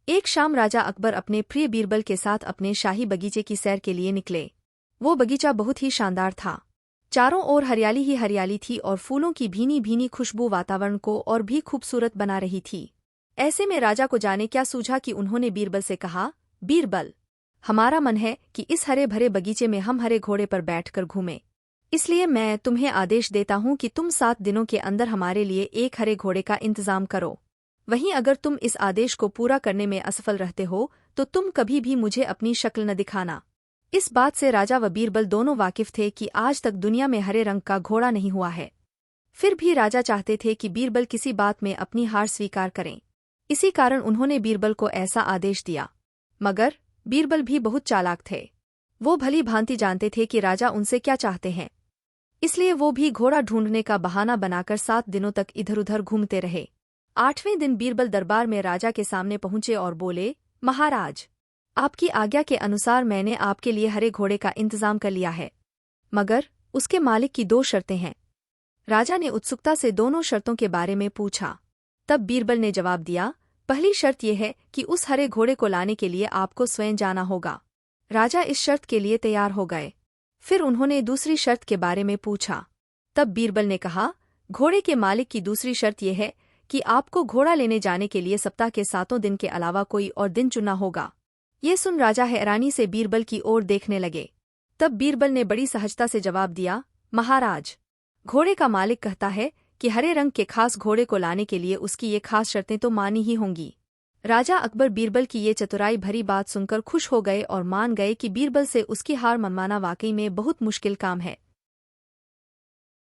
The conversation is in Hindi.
एक शाम राजा अकबर अपने प्रिय बीरबल के साथ अपने शाही बगीचे की सैर के लिए निकले। वो बगीचा बहुत ही शानदार था। चारों ओर हरियाली ही हरियाली थी और फूलों की भीनी भीनी खुशबू वातावरण को और भी खूबसूरत बना रही थी। ऐसे में राजा को जाने क्या सूझा कि उन्होंने बीरबल से कहा, बीरबल, हमारा मन है कि इस हरे भरे बगीचे में हम हरे घोड़े पर बैठकर घूमें। इसलिए मैं तुम्हें आदेश देता हूँ कि तुम 7 दिनों के अंदर हमारे लिए एक हरे घोड़े का इंतजाम करो। वहीं अगर तुम इस आदेश को पूरा करने में असफल रहते हो तो तुम कभी भी मुझे अपनी शक्ल न दिखाना। इस बात से राजा व बीरबल दोनों वाकिफ थे कि आज तक दुनिया में हरे रंग का घोड़ा नहीं हुआ है। फिर भी राजा चाहते थे कि बीरबल किसी बात में अपनी हार स्वीकार करें। इसी कारण उन्होंने बीरबल को ऐसा आदेश दिया। मगर बीरबल भी बहुत चालाक थे। वो भली भांति जानते थे कि राजा उनसे क्या चाहते हैं। इसलिए वो भी घोड़ा ढूंढने का बहाना बनाकर 7 दिनों तक इधर उधर घूमते रहे। 8वें दिन बीरबल दरबार में राजा के सामने पहुंचे और बोले, महाराज, आपकी आज्ञा के अनुसार मैंने आपके लिए हरे घोड़े का इंतजाम कर लिया है, मगर उसके मालिक की 2 शर्तें हैं। राजा ने उत्सुकता से दोनों शर्तों के बारे में पूछा। तब बीरबल ने जवाब दिया, पहली शर्त यह है कि उस हरे घोड़े को लाने के लिए आपको स्वयं जाना होगा। राजा इस शर्त के लिए तैयार हो गए। फिर उन्होंने दूसरी शर्त के बारे में पूछा। तब बीरबल ने कहा, घोड़े के मालिक की दूसरी शर्त यह है कि आपको घोड़ा लेने जाने के लिए सप्ताह के 7 दिन के अलावा कोई और दिन चुनना होगा। ये सुन राजा हैरानी से बीरबल की ओर देखने लगे। तब बीरबल ने बड़ी सहजता से जवाब दिया, महाराज, घोड़े का मालिक कहता है कि हरे रंग के खास घोड़े को लाने के लिए उसकी ये खास शर्तें तो मानी ही होंगी। राजा अकबर बीरबल की ये चतुराई भरी बात सुनकर खुश हो गए और मान गए कि बीरबल से उसकी हार मनवाना वाकई में बहुत मुश्किल काम है।